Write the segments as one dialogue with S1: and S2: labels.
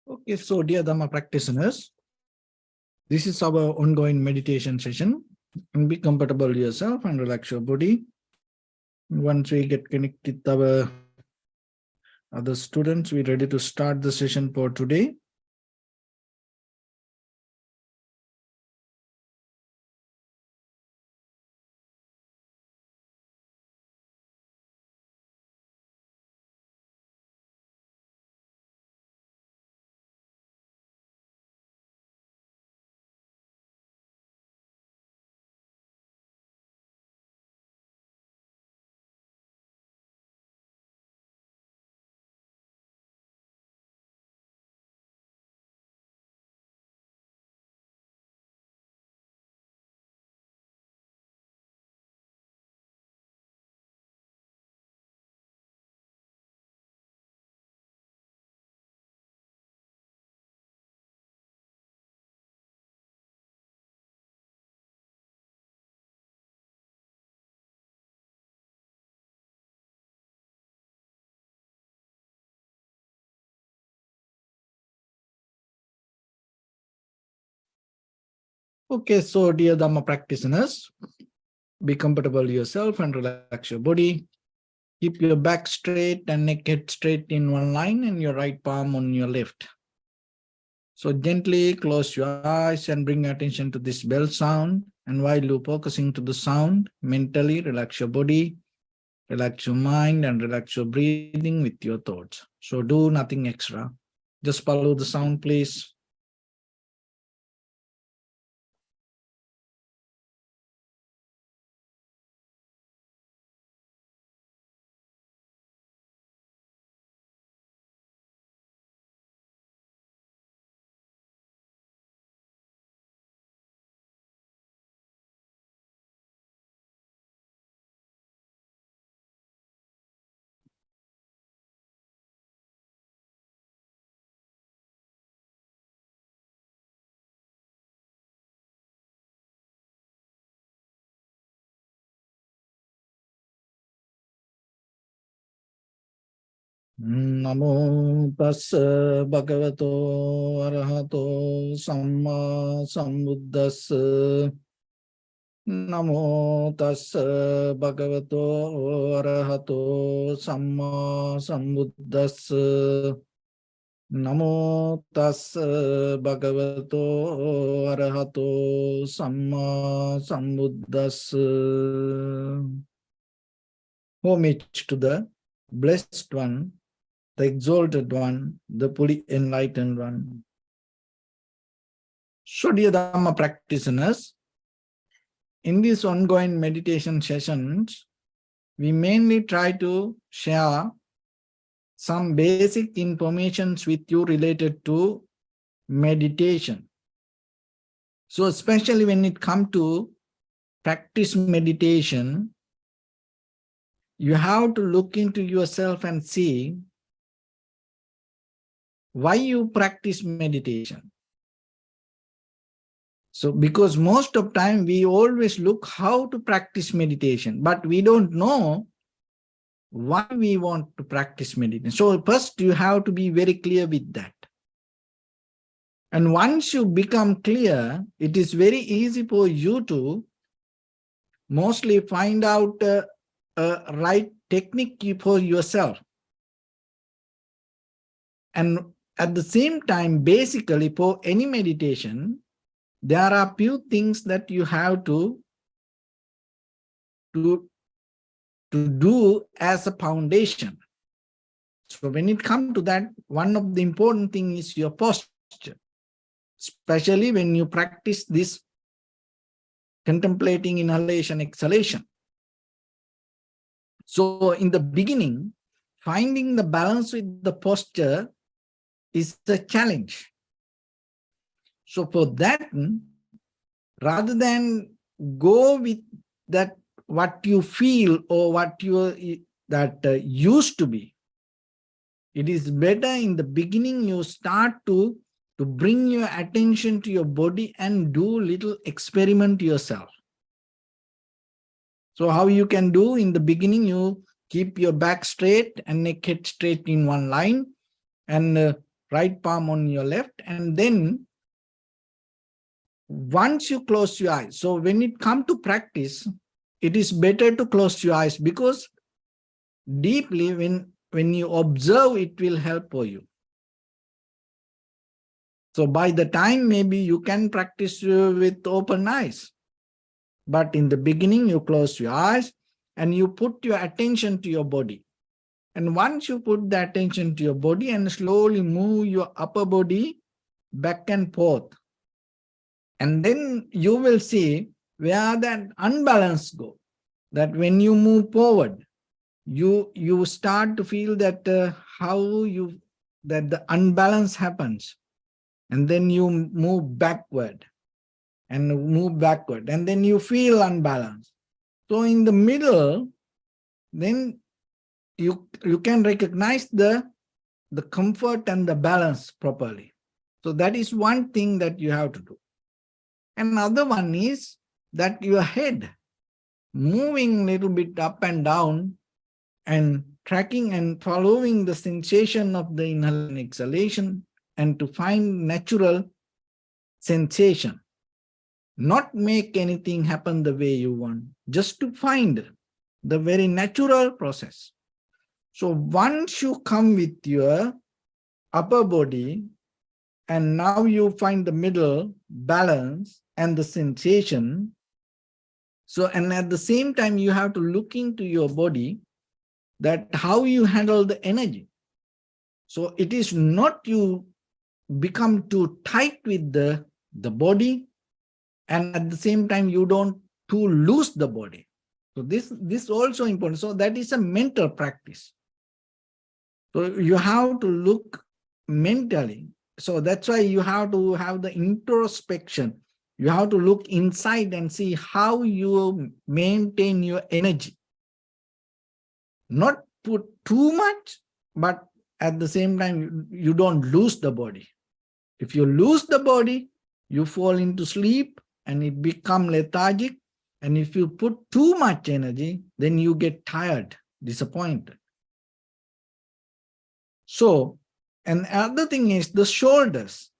S1: Okay, so dear Dhamma practitioners, this is our ongoing meditation session. And be comfortable yourself and relax your body. Once we get connected with our other students, we're ready to start the session for today. Okay, so dear Dhamma practitioners, be comfortable yourself and relax your body. Keep your back straight and neck head straight in one line and your right palm on your left. So gently close your eyes and bring attention to this bell sound. And while you're focusing to the sound, mentally relax your body, relax your mind, and relax your breathing with your thoughts. So do nothing extra. Just follow the sound, please. Namo tassa bhagavato arahato samma sambuddhassa. Namo tassa bhagavato arahato samma sambuddhassa. Namo tassa bhagavato arahato samma sambuddhassa. Homage to the Blessed One, the Exalted One, the fully enlightened One. So dear Dhamma practitioners, in these ongoing meditation sessions, we mainly try to share some basic information with you related to meditation. So especially when it comes to practice meditation, you have to look into yourself and see why you practice meditation. So because most of time we always look how to practice meditation, but we don't know why we want to practice meditation. So first you have to be very clear with that. And once you become clear, it is very easy for you to mostly find out a right technique for yourself. And at the same time, basically for any meditation, there are few things that you have to do as a foundation. So when it comes to that, one of the important things is your posture, especially when you practice this contemplating inhalation, exhalation. So in the beginning, finding the balance with the posture is the challenge. So for that, rather than go with that what you feel or what you used to be, it is better in the beginning you start to bring your attention to your body and do little experiment yourself. So how you can do in the beginning, you keep your back straight and neck head straight in one line, and right palm on your left, and then once you close your eyes, so when it comes to practice, it is better to close your eyes, because deeply when you observe, it will help for you. So by the time maybe you can practice with open eyes, but in the beginning you close your eyes and you put your attention to your body. And once you put the attention to your body and slowly move your upper body back and forth, and then you will see where that unbalance go. That when you move forward, you start to feel that that the unbalance happens, and then you move backward, and then you feel unbalanced. So in the middle, then you can recognize the comfort and the balance properly. So that is one thing that you have to do. Another one is that your head moving a little bit up and down, and tracking and following the sensation of the inhalation and exhalation, and to find natural sensation. Not make anything happen the way you want, just to find the very natural process. So once you come with your upper body, and now you find the middle balance and the sensation. So, and at the same time, you have to look into your body, that how you handle the energy. So it is not you become too tight with the body, and at the same time you don't too loose the body. So this also important. So that is a mental practice. So you have to look mentally. So that's why you have to have the introspection. You have to look inside and see how you maintain your energy. Not put too much, but at the same time, you don't lose the body. If you lose the body, you fall into sleep and it becomes lethargic. And if you put too much energy, then you get tired, disappointed. So, and other thing is the shoulders.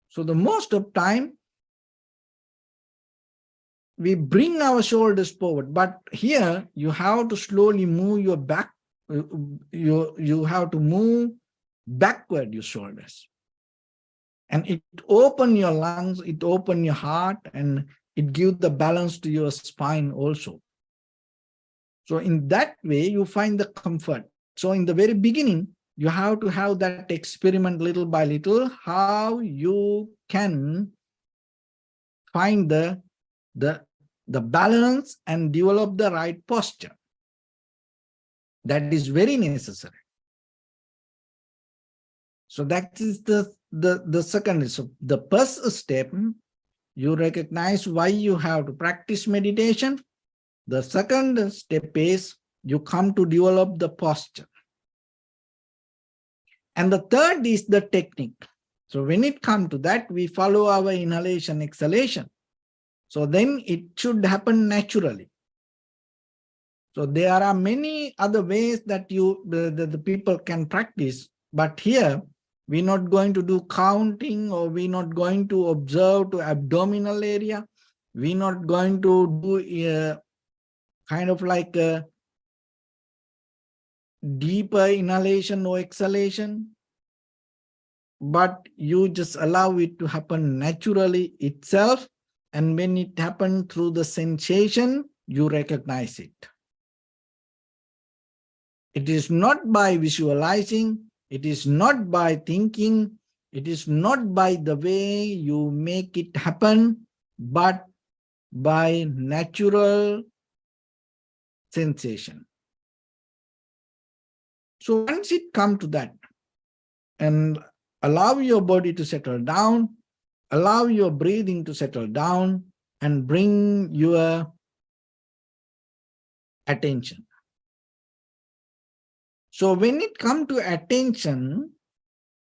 S1: So the most of time, we bring our shoulders forward, but here you have to slowly move your back. You have to move backward your shoulders. And it open your lungs, it open your heart, and it gives the balance to your spine also. So in that way, you find the comfort. So in the very beginning, you have to have that experiment little by little, how you can find the balance and develop the right posture. That is very necessary. So that is the second. So the first step, you recognize why you have to practice meditation. The second step is you come to develop the posture. And the third is the technique. So when it comes to that, we follow our inhalation, exhalation. So then it should happen naturally. So there are many other ways that the people can practice, but here we're not going to do counting, or we're not going to observe to abdominal area. We're not going to do kind of like a deeper inhalation or exhalation, but you just allow it to happen naturally itself. And when it happens through the sensation, you recognize it. It is not by visualizing, it is not by thinking, it is not by the way you make it happen, but by natural sensation. So once it comes to that, and allow your body to settle down, allow your breathing to settle down, and bring your attention. So when it comes to attention,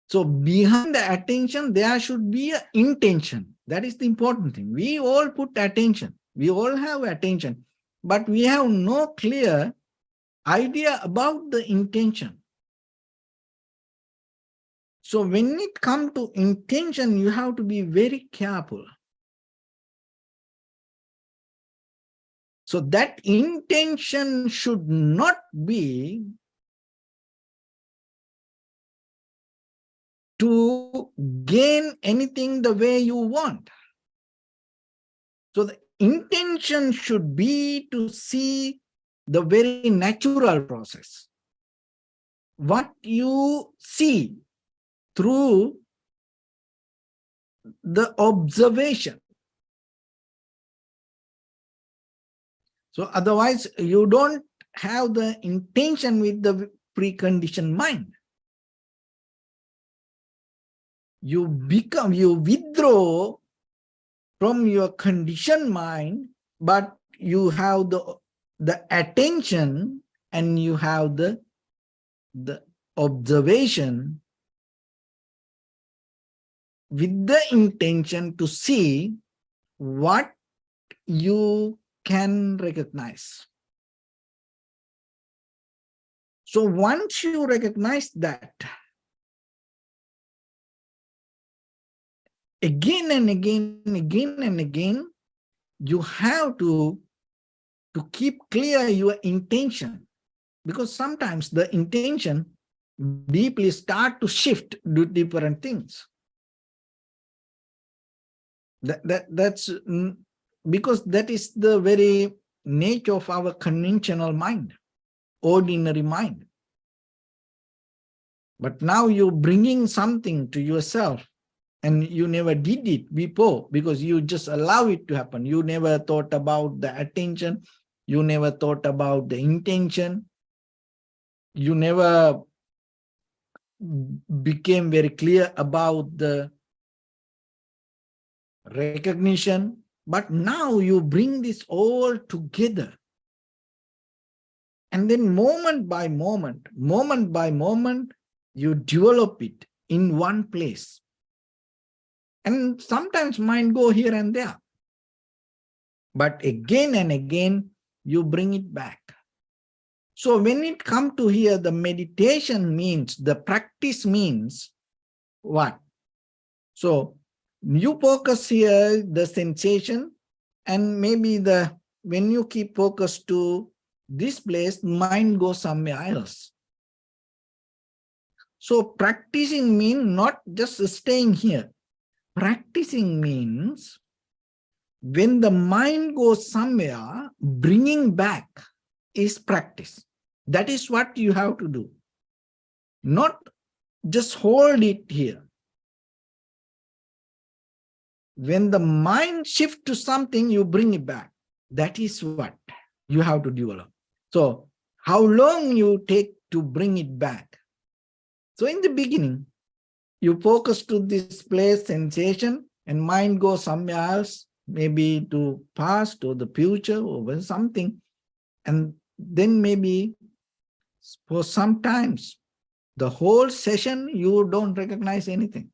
S1: so behind the attention, there should be an intention. That is the important thing. We all put attention. We all have attention, but we have no clear idea about the intention. So when it comes to intention, you have to be very careful. So that intention should not be to gain anything the way you want. So the intention should be to see the very natural process. What you see through the observation. So otherwise, you don't have the intention with the preconditioned mind. You withdraw from your conditioned mind, but you have the attention and you have the observation with the intention to see what you can recognize. So once you recognize that, again and again, you have to keep clear your intention, because sometimes the intention deeply start to shift to different things. That's because that is the very nature of our conventional mind, ordinary mind. But now you're bringing something to yourself and you never did it before because you just allow it to happen. You never thought about the attention. You never thought about the intention. You never became very clear about the recognition. But now you bring this all together. And then moment by moment, you develop it in one place. And sometimes mind go here and there. But again and again, you bring it back. So when it comes to here, the meditation means, the practice means what? So you focus here, the sensation, and maybe when you keep focus to this place, mind goes somewhere else. So practicing means not just staying here. Practicing means when the mind goes somewhere, bringing back is practice. That is what you have to do. Not just hold it here. When the mind shifts to something, you bring it back. That is what you have to develop. So how long you take to bring it back? So in the beginning, you focus to this place, sensation, and mind goes somewhere else, maybe to past or the future or something. And then maybe for some times, the whole session, you don't recognize anything.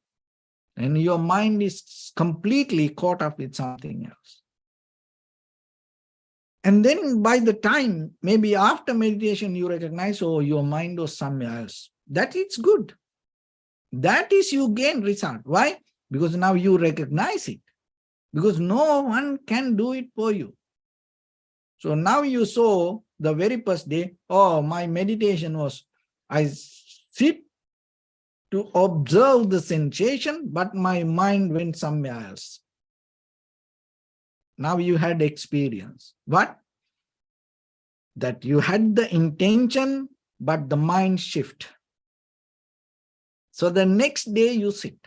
S1: And your mind is completely caught up with something else. And then by the time, maybe after meditation, you recognize, oh, your mind was somewhere else. That is good. That is you gain result. Why? Because now you recognize it. Because no one can do it for you. So now you saw the very first day, oh, my meditation was, I sit to observe the sensation, but my mind went somewhere else. Now you had experience. What? That you had the intention, but the mind shift. So the next day you sit.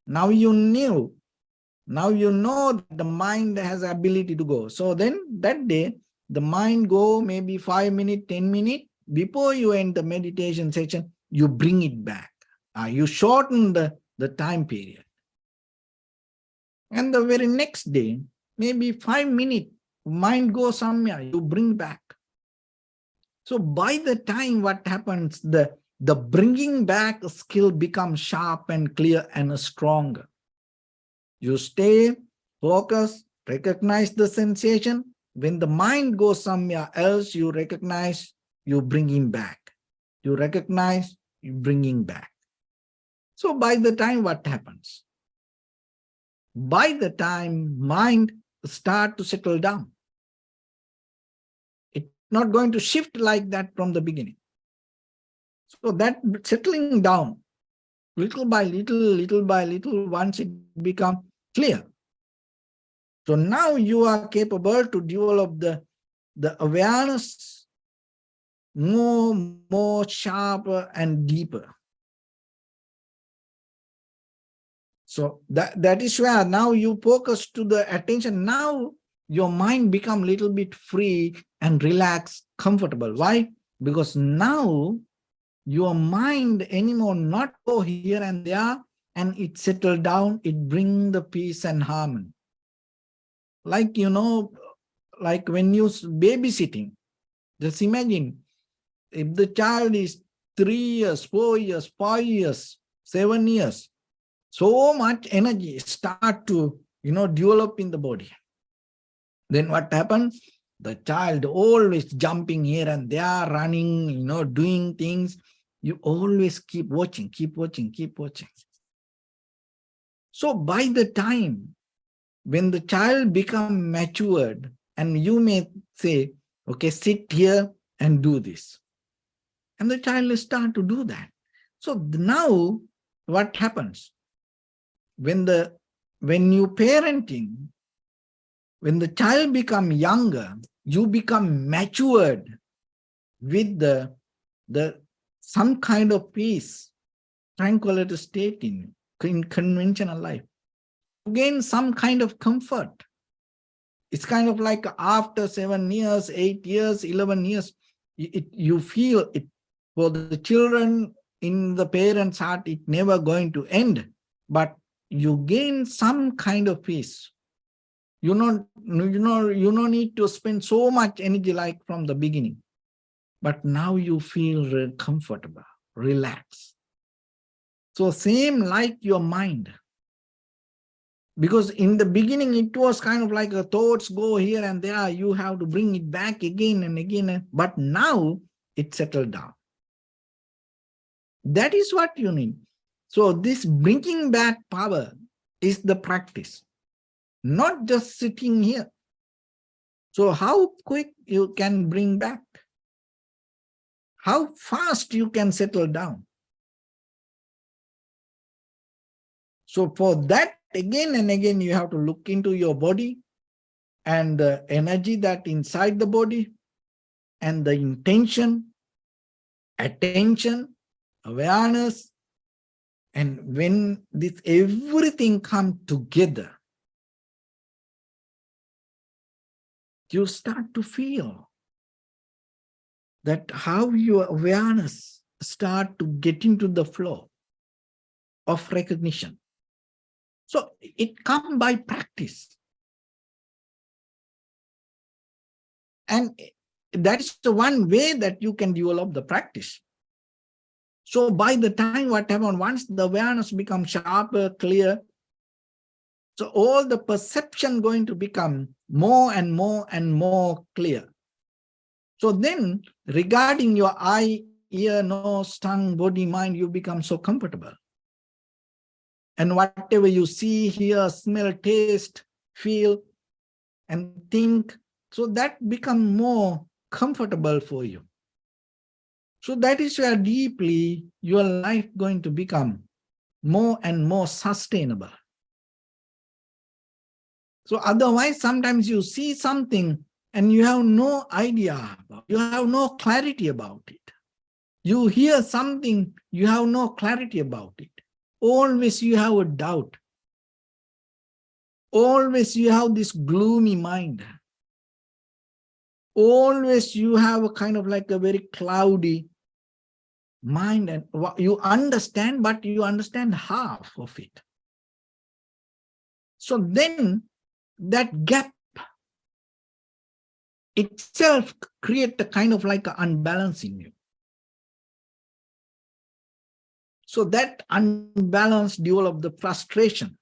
S1: Now you knew. Now you know that the mind has the ability to go. So then that day, the mind go maybe 5 minutes, 10 minutes. Before you end the meditation session, you bring it back. You shorten the time period. And the very next day, maybe 5 minutes, mind goes somewhere, you bring back. So by the time what happens, the bringing back skill becomes sharp and clear and stronger. You stay, focus, recognize the sensation. When the mind goes somewhere else, you recognize, you bring him back. You recognize, you bring him back. So by the time what happens? By the time mind start to settle down, it's not going to shift like that from the beginning. So that settling down, little by little, once it becomes clear. So now you are capable to develop the awareness more sharper and deeper. So that is where now you focus to the attention. Now your mind become little bit free and relaxed, comfortable. Why? Because now your mind anymore not go here and there, and it settle down, it bring the peace and harmony. Like, like when you babysitting, just imagine if the child is 3 years, 4 years, 5 years, 7 years, so much energy start to, develop in the body. Then what happens? The child always jumping here and there, running, doing things. You always keep watching, keep watching, keep watching. So by the time when the child become matured, and you may say, okay, sit here and do this. And the child will start to do that. So now what happens? When you parenting, when the child become younger, you become matured with the some kind of peace, tranquility state in conventional life. Again, some kind of comfort. It's kind of like after 7 years, 8 years, 11 years, you feel it. For the children in the parents' heart, it never going to end, but you gain some kind of peace. You don't need to spend so much energy like from the beginning, but now you feel comfortable, relaxed. So same like your mind. Because in the beginning, it was kind of like the thoughts go here and there. You have to bring it back again and again. But now it settled down. That is what you need. So this bringing back power is the practice, not just sitting here. So how quick you can bring back? How fast you can settle down? So for that, again and again, you have to look into your body and the energy that inside the body and the intention, attention, awareness. And when this everything comes together, you start to feel that how your awareness start to get into the flow of recognition. So it comes by practice. And that is the one way that you can develop the practice. So by the time what happens, once the awareness becomes sharper, clear, so all the perception going to become more and more and more clear. So then regarding your eye, ear, nose, tongue, body, mind, you become so comfortable. And whatever you see, hear, smell, taste, feel, and think, so that become more comfortable for you. So that is where deeply your life going to become more and more sustainable. So otherwise, sometimes you see something and you have no idea, you have no clarity about it. You hear something, you have no clarity about it. Always you have a doubt. Always you have this gloomy mind. Always you have a kind of like a very cloudy mind, and you understand, but you understand half of it. So then that gap itself creates a kind of like an unbalance in you. So that unbalance develops the frustration,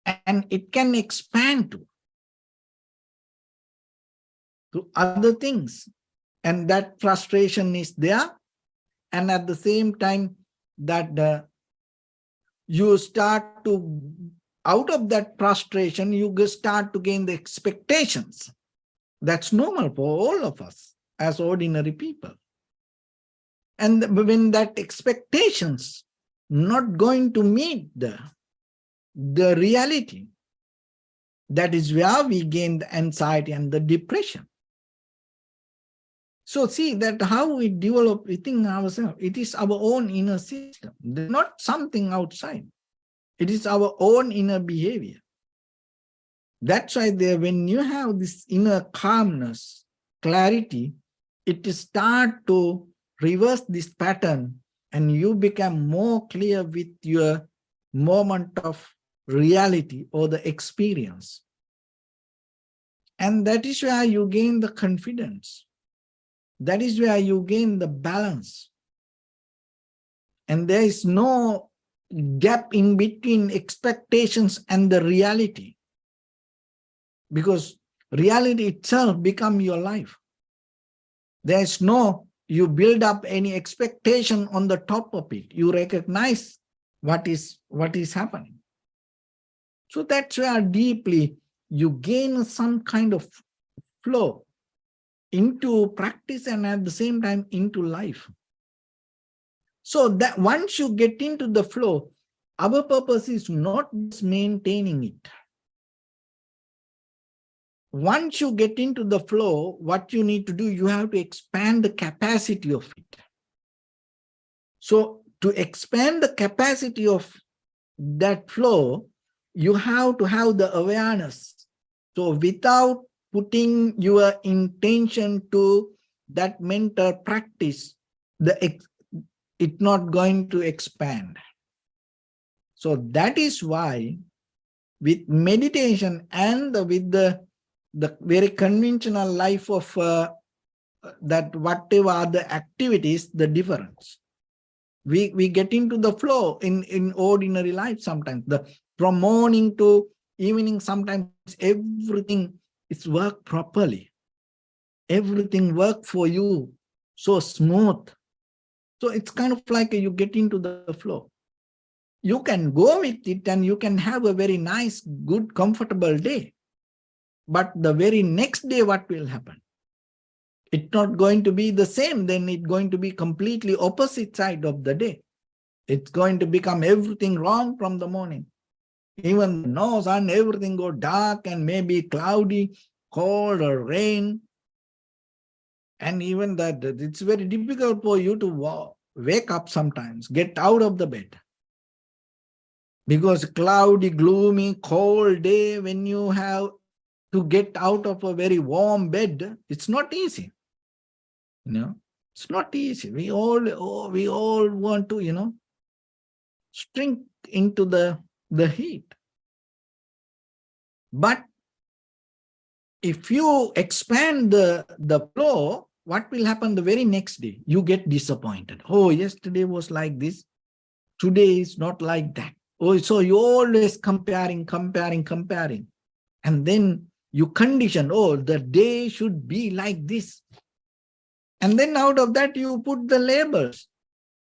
S1: and it can expand to other things. And that frustration is there. And at the same time, that you start to, out of that frustration, you start to gain the expectations. That's normal for all of us as ordinary people. And when that expectations not going to meet the reality, that is where we gain the anxiety and the depression. So see that how we develop within ourselves. It is our own inner system, not something outside. It is our own inner behavior. That's why when you have this inner calmness, clarity, it start to reverse this pattern and you become more clear with your moment of reality or the experience. And that is where you gain the confidence. That is where you gain the balance. And there is no gap in between expectations and the reality. Because reality itself becomes your life. There is no, you build up any expectation on the top of it. You recognize what is happening. So that's where deeply you gain some kind of flow into practice and at the same time into life. So that once you get into the flow, our purpose is not just maintaining it. Once you get into the flow, what you need to do, you have to expand the capacity of it. So to expand the capacity of that flow, you have to have the awareness. So without putting your intention to that mental practice, it's not going to expand. So that is why with meditation and with the very conventional life of that whatever are the activities, the difference. We get into the flow in ordinary life sometimes. From morning to evening, sometimes everything is work properly. Everything work for you so smooth. So it's kind of like you get into the flow. You can go with it and you can have a very nice, good, comfortable day. But the very next day, what will happen? It's not going to be the same. Then it's going to be completely opposite side of the day. It's going to become everything wrong from the morning. Even no sun, everything go dark and maybe cloudy, cold or rain. And even that, it's very difficult for you to wake up sometimes, get out of the bed. Because cloudy, gloomy, cold day, when you have to get out of a very warm bed, it's not easy. It's not easy. We all want to, shrink into the heat. But if you expand the flow, what will happen the very next day? You get disappointed. Oh, yesterday was like this. Today is not like that. Oh, so you're always comparing. And then you condition, oh, the day should be like this. And then out of that, you put the labels.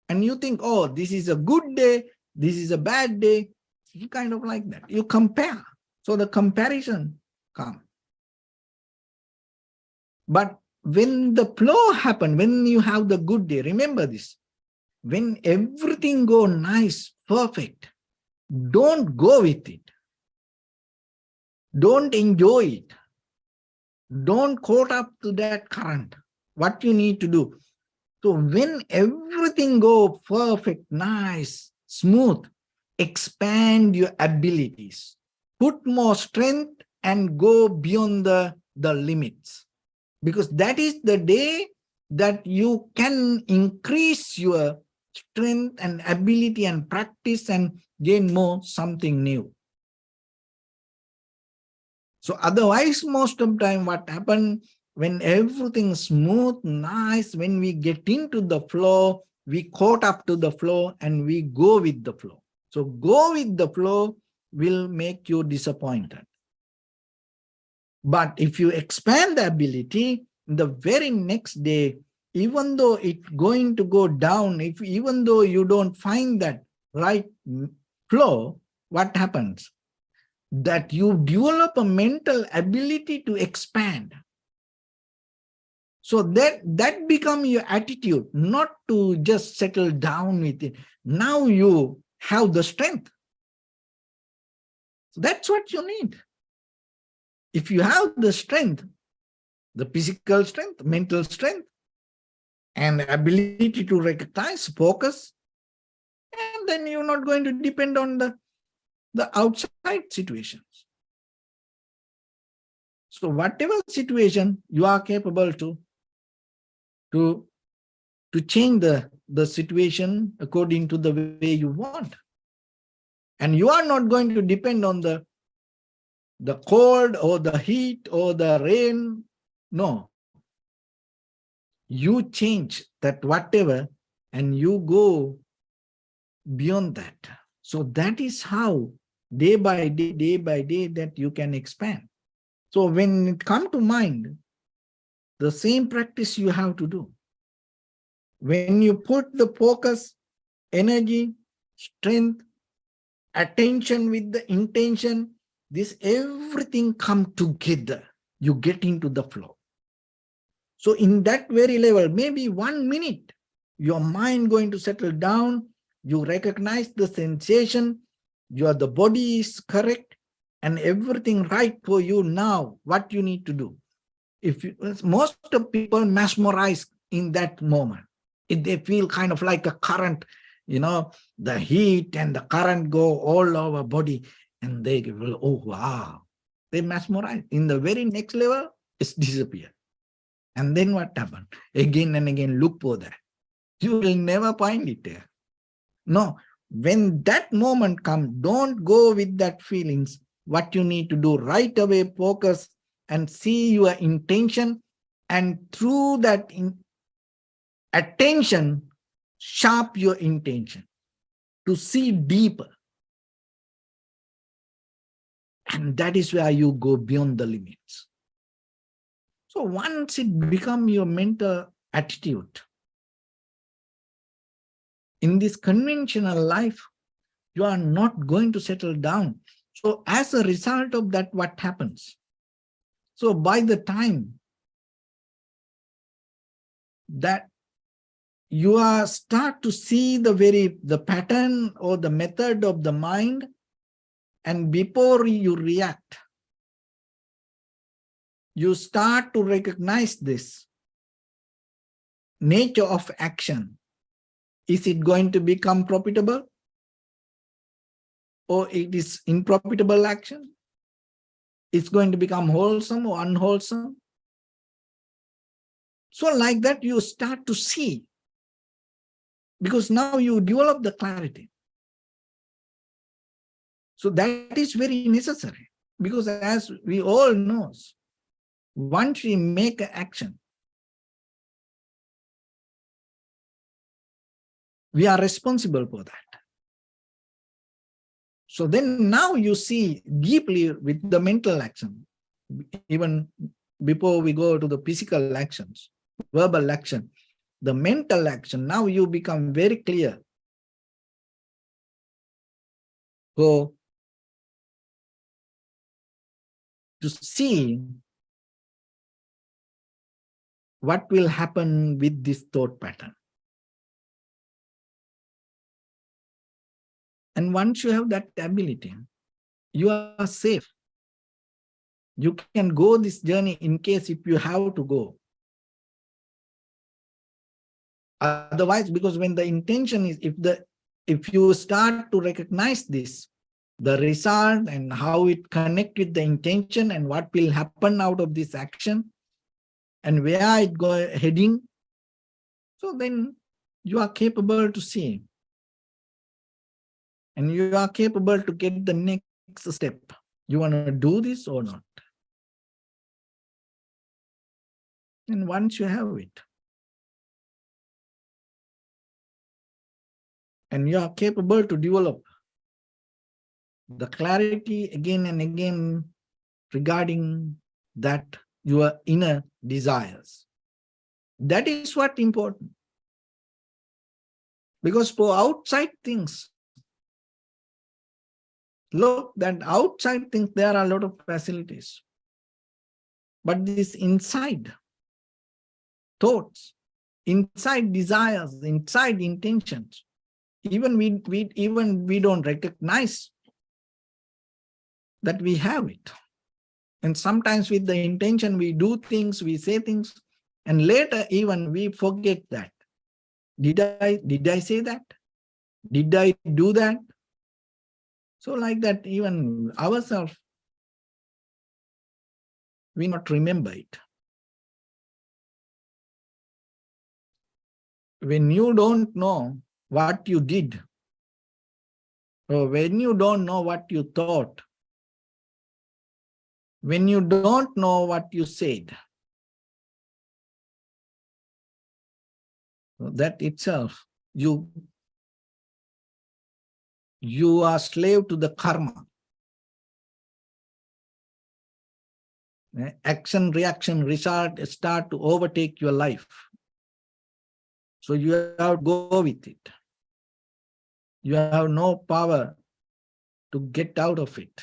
S1: And you think, oh, this is a good day. This is a bad day. You kind of like that. You compare. So the comparison comes. But when the flow happens, when you have the good day, remember this. When everything go nice, perfect, don't go with it. Don't enjoy it. Don't caught up to that current. What you need to do. So when everything go perfect, nice, smooth, expand your abilities. Put more strength and go beyond the limits. Because that is the day that you can increase your strength and ability and practice and gain more something new. So otherwise, most of the time, what happens when everything's smooth, nice, when we get into the flow, we caught up to the flow and we go with the flow. So go with the flow will make you disappointed. But if you expand the ability, the very next day, even though it's going to go down, even though you don't find that right flow, what happens? That you develop a mental ability to expand. So that become your attitude, not to just settle down with it. Now you have the strength. So that's what you need. If you have the strength, the physical strength, mental strength, and ability to recognize, focus, and then you're not going to depend on the outside situations. So whatever situation you are capable to change the situation according to the way you want. And you are not going to depend on the cold or the heat or the rain. No. You change that whatever and you go beyond that. So that is how day by day that you can expand. So when it comes to mind, the same practice you have to do. When you put the focus, energy, strength, attention with the intention, this everything come together. You get into the flow. So in that very level, maybe 1 minute, your mind going to settle down, you recognize the sensation, the body is correct, and everything right for you now, what you need to do. Most of people mesmerize in that moment. If they feel kind of like a current, the heat and the current go all over body, and they will, oh wow, they mesmerize. In the very next level, it's disappeared. And then what happened? Again and again, look for that. You will never find it there. No, when that moment comes, don't go with that feelings. What you need to do right away, focus and see your intention, and through that attention, sharp your intention to see deeper. And that is where you go beyond the limits. So once it becomes your mental attitude, in this conventional life, you are not going to settle down. So as a result of that, what happens? So by the time that you start to see the pattern or the method of the mind, and before you react, you start to recognize this nature of action. Is it going to become profitable? Or it is unprofitable action? It's going to become wholesome or unwholesome? So like that, you start to see, because now you develop the clarity. So that is very necessary, because as we all know, once we make an action, we are responsible for that. So then now you see deeply with the mental action, even before we go to the physical actions, verbal action, the mental action, now you become very clear. So to see what will happen with this thought pattern. And once you have that ability, you are safe. You can go this journey in case if you have to go. Otherwise, because when the intention is, if you start to recognize this, the result and how it connect with the intention and what will happen out of this action and where it go heading, so then you are capable to see. And you are capable to get the next step. You want to do this or not? And once you have it, and you are capable to develop the clarity again and again regarding that your inner desires. That is what important. Because for outside things, look, that outside things, there are a lot of facilities. But this inside thoughts, inside desires, inside intentions, even we don't recognize that we have it. And sometimes with the intention, we do things, we say things, and later even we forget that. Did I say that? Did I do that? So like that, even ourselves, we not remember it. When you don't know what you did, or when you don't know what you thought, when you don't know what you said, that itself, you are slave to the karma. Action, reaction, result start to overtake your life. So you have to go with it. You have no power to get out of it.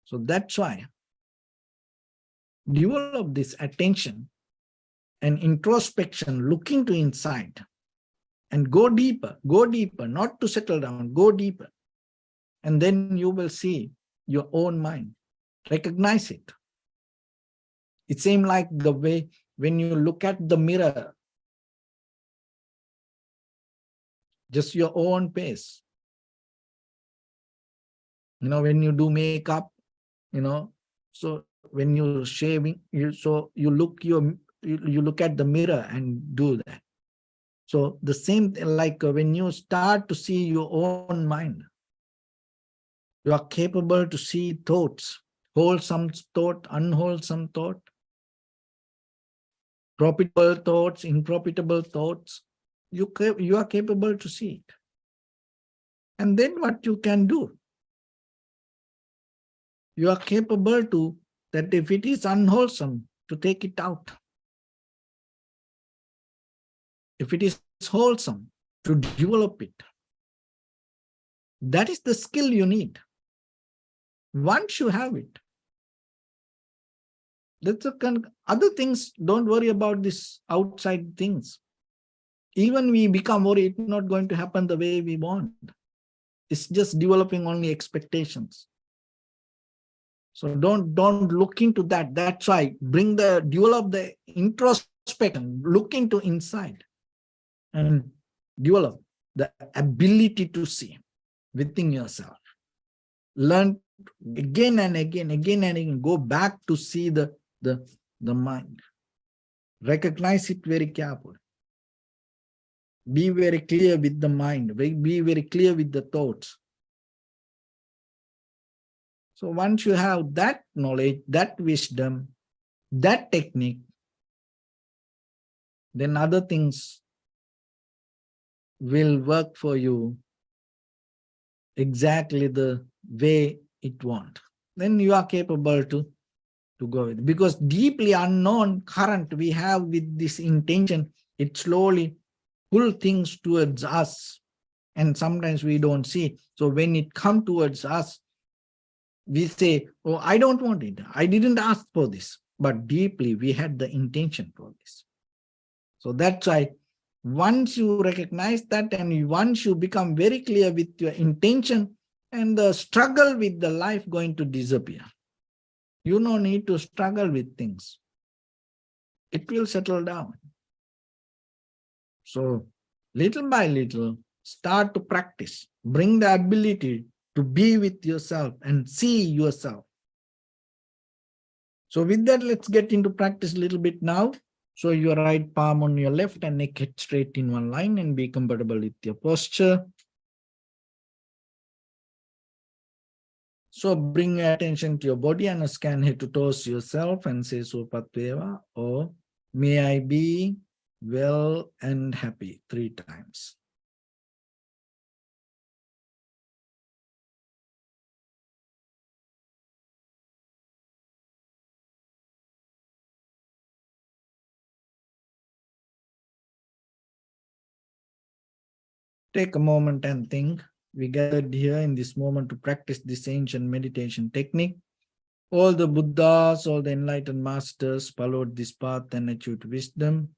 S1: So that's why develop this attention and introspection, looking to inside, and go deeper, not to settle down, go deeper. And then you will see your own mind, recognize it. It seems like the way when you look at the mirror, just your own face. When you do makeup, so when you're shaving, you look at the mirror and do that. So the same thing, like when you start to see your own mind, you are capable to see thoughts, wholesome thought, unwholesome thought, profitable thoughts, unprofitable thoughts. You are capable to see it. And then what you can do? You are capable to, that if it is unwholesome, to take it out. If it is wholesome, to develop it. That is the skill you need. Once you have it, that's other things, don't worry about this outside things. Even we become worried, it's not going to happen the way we want. It's just developing only expectations. So don't look into that. That's why develop the introspection, look into inside, and develop the ability to see within yourself. Learn again and again, go back to see the mind. Recognize it very carefully. Be very clear with the mind. Be very clear with the thoughts. So once you have that knowledge, that wisdom, that technique, then other things will work for you exactly the way it wants. Then you are capable to go with it. Because deeply unknown current we have with this intention, it slowly pull things towards us. And sometimes we don't see. So when it comes towards us, we say, oh, I don't want it. I didn't ask for this. But deeply, we had the intention for this. So that's why once you recognize that and once you become very clear with your intention, and the struggle with the life going to disappear. You don't need to struggle with things. It will settle down. So little by little, start to practice. Bring the ability to be with yourself and see yourself. So with that, let's get into practice a little bit now. So your right palm on your left and neck head straight in one line, and be comfortable with your posture. So bring your attention to your body and scan head to toes yourself and say Sopatveva, or may I be well and happy 3 times. Take a moment and think. We gathered here in this moment to practice this ancient meditation technique. All the Buddhas, all the enlightened masters followed this path and achieved wisdom.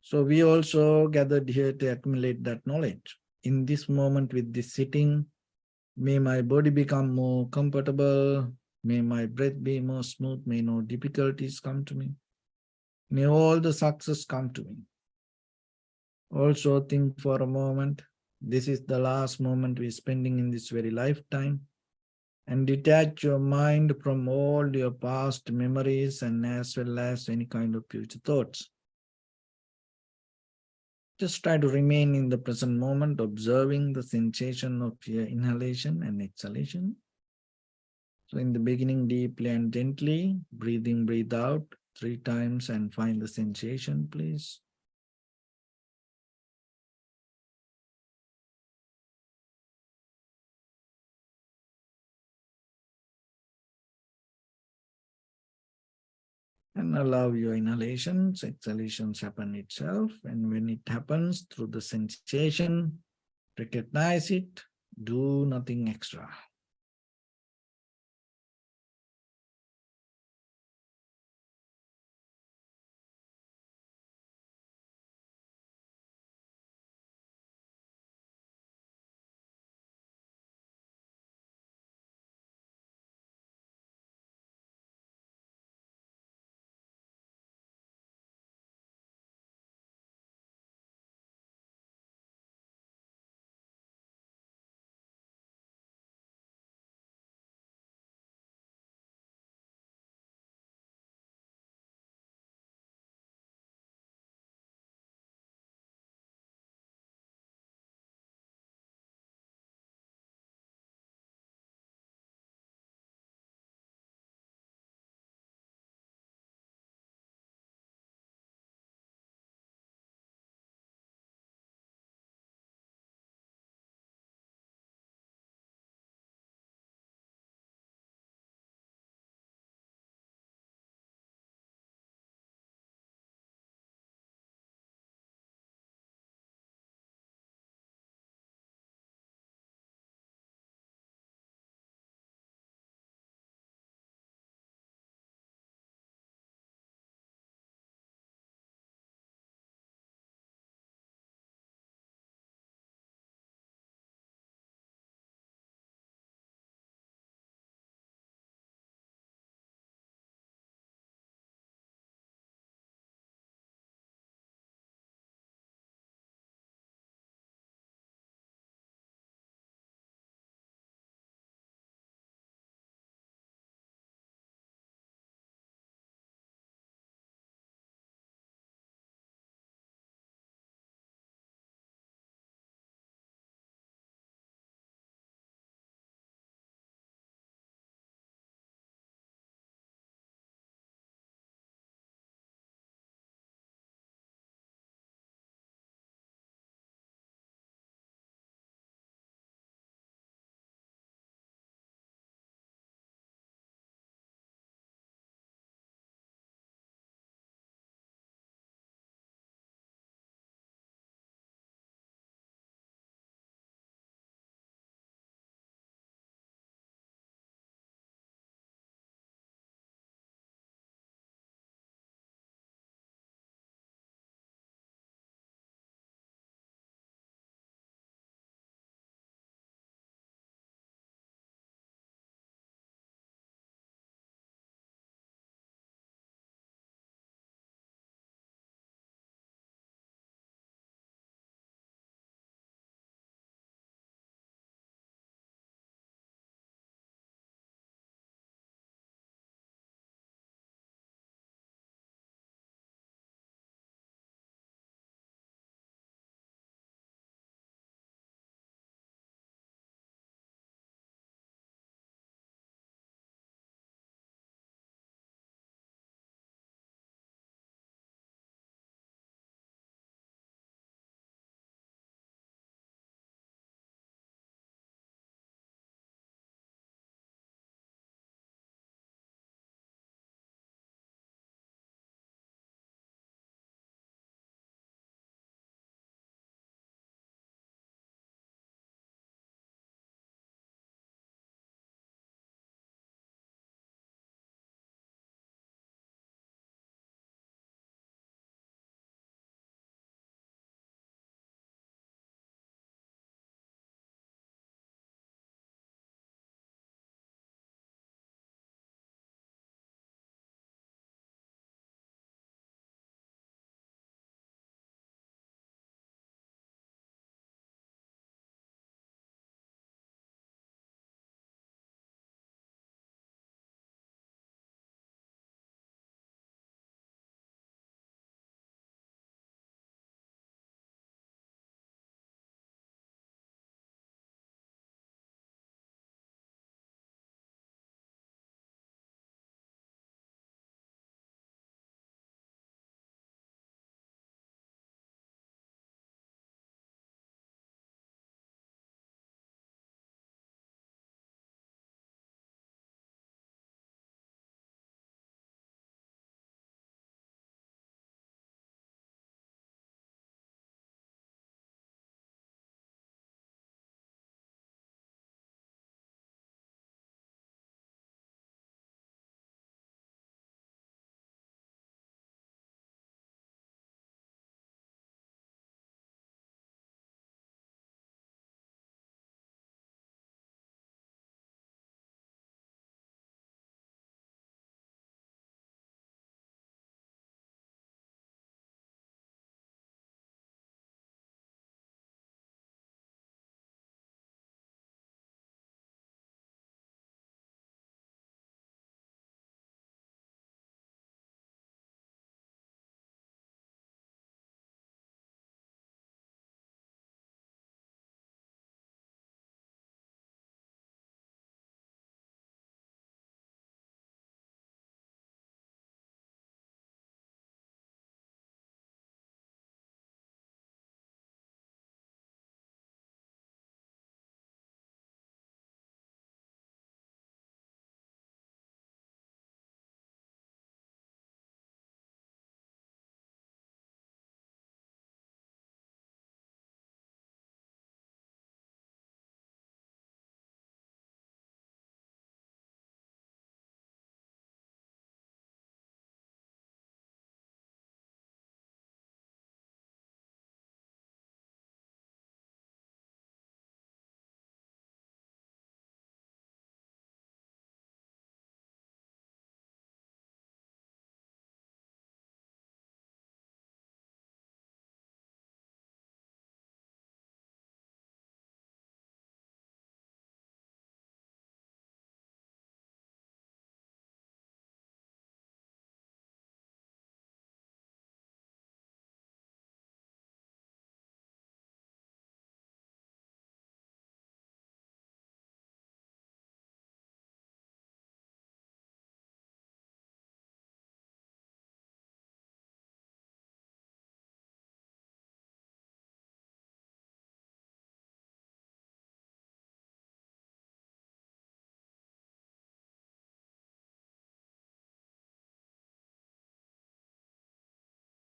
S1: So we also gathered here to accumulate that knowledge. In this moment with this sitting, may my body become more comfortable. May my breath be more smooth. May no difficulties come to me. May all the success come to me. Also think for a moment, this is the last moment we're spending in this very lifetime, and detach your mind from all your past memories and as well as any kind of future thoughts. Just try to remain in the present moment, observing the sensation of your inhalation and exhalation. So in the beginning, deeply and gently, breathe in, breathe out 3 times and find the sensation, please. And allow your inhalations, exhalations happen itself. And when it happens through the sensation, recognize it, do nothing extra.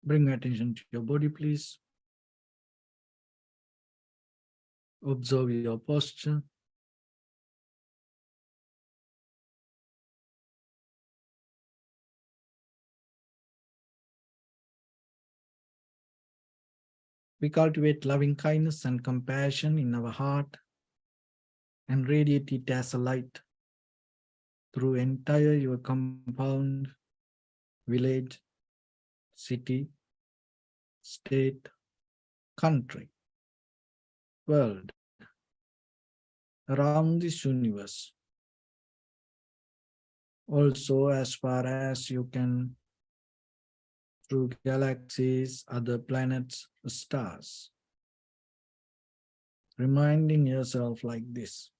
S1: Bring attention to your body, please. Observe your posture. We cultivate loving kindness and compassion in our heart and radiate it as a light through entire your compound, village, city, state, country, world, around this universe. Also, as far as you can, through galaxies, other planets, stars. Reminding yourself like this.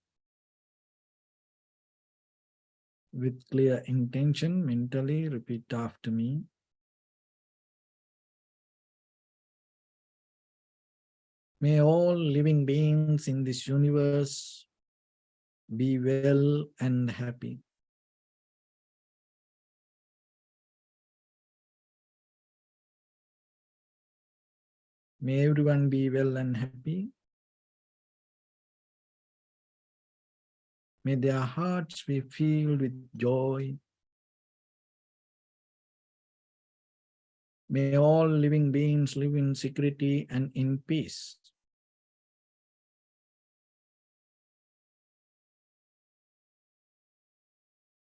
S1: With clear intention, mentally repeat after me. May all living beings in this universe be well and happy. May everyone be well and happy. May their hearts be filled with joy. May all living beings live in security and in peace.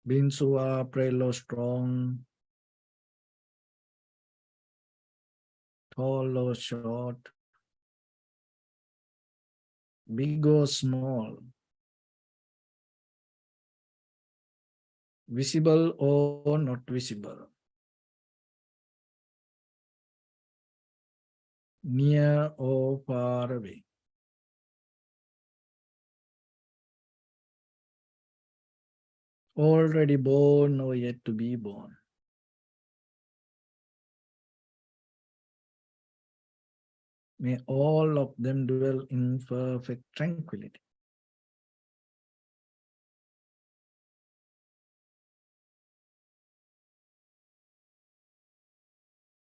S1: Beings who are frail or strong, tall or short, big or small, visible or not visible, near or far away. Already born or yet to be born. May all of them dwell in perfect tranquility.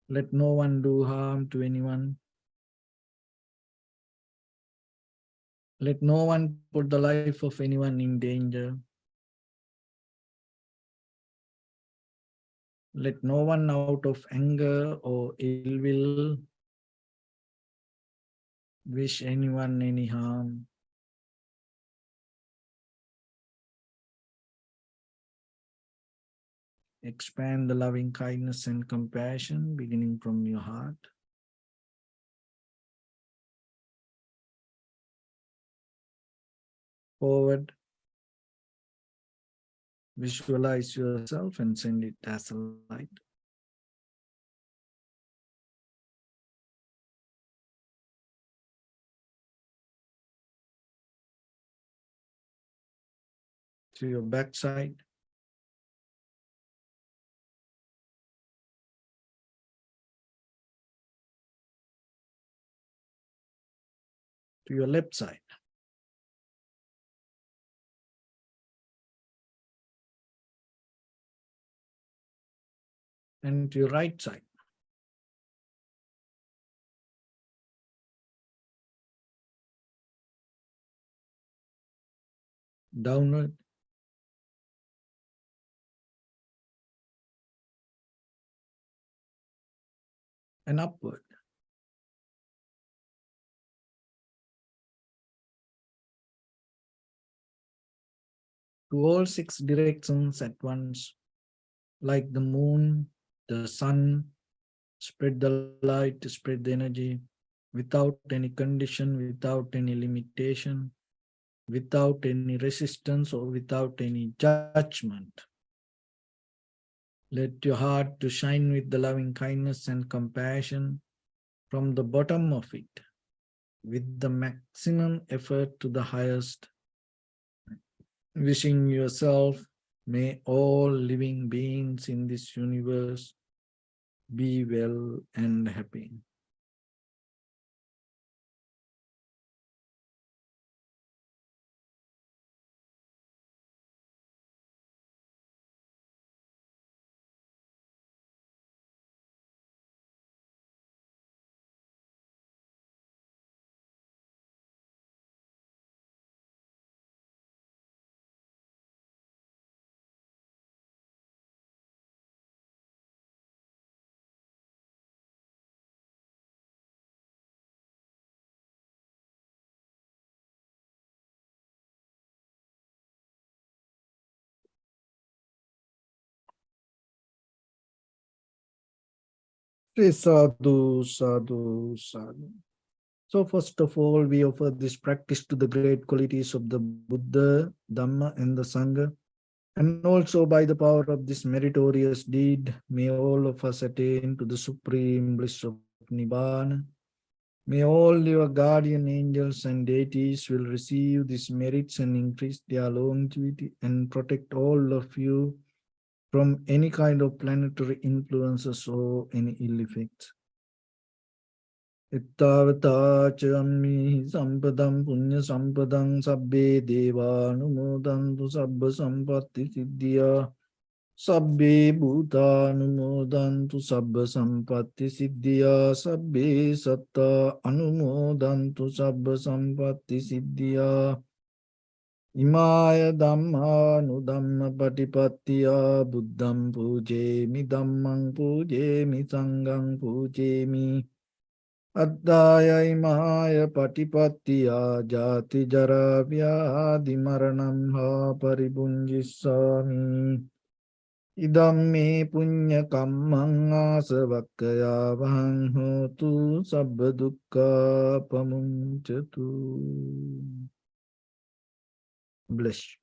S1: Let no one do harm to anyone. Let no one put the life of anyone in danger. Let no one out of anger or ill will wish anyone any harm. Expand the loving kindness and compassion beginning from your heart. Forward. Visualize yourself and send it as a light. To your backside. To your left side. And to your right side. Downward. And upward. To all 6 directions at once, like the moon, the sun, spread the light, spread the energy, without any condition, without any limitation, without any resistance or without any judgment. Let your heart to shine with the loving kindness and compassion from the bottom of it, with the maximum effort to the highest. Wishing yourself, may all living beings in this universe be well and happy. Sadhu, sadhu, sadhu. So first of all, we offer this practice to the great qualities of the Buddha, Dhamma, and the Sangha. And also by the power of this meritorious deed, may all of us attain to the supreme bliss of Nibbana. May all your guardian angels and deities will receive these merits and increase their longevity and protect all of you from any kind of planetary influences or any ill effects. Ittavata chammi sampadam punya sampadam sabbe deva numodantu sabba sampatti siddhya sabbe bhuta numodantu sabba sampatti siddhya sabbe satta anumodantu sabba sampatti siddhya Imaya dhamma nudhamma patipattiya buddham pujemi dhammang pujemi sanghang pujemi Addaya imaya patipattiya jati jara vyadi maranam ha paribunjissami Idam me punya kammang asavakkaya vahang hotu sabba dukkha pamuncatu. Bless.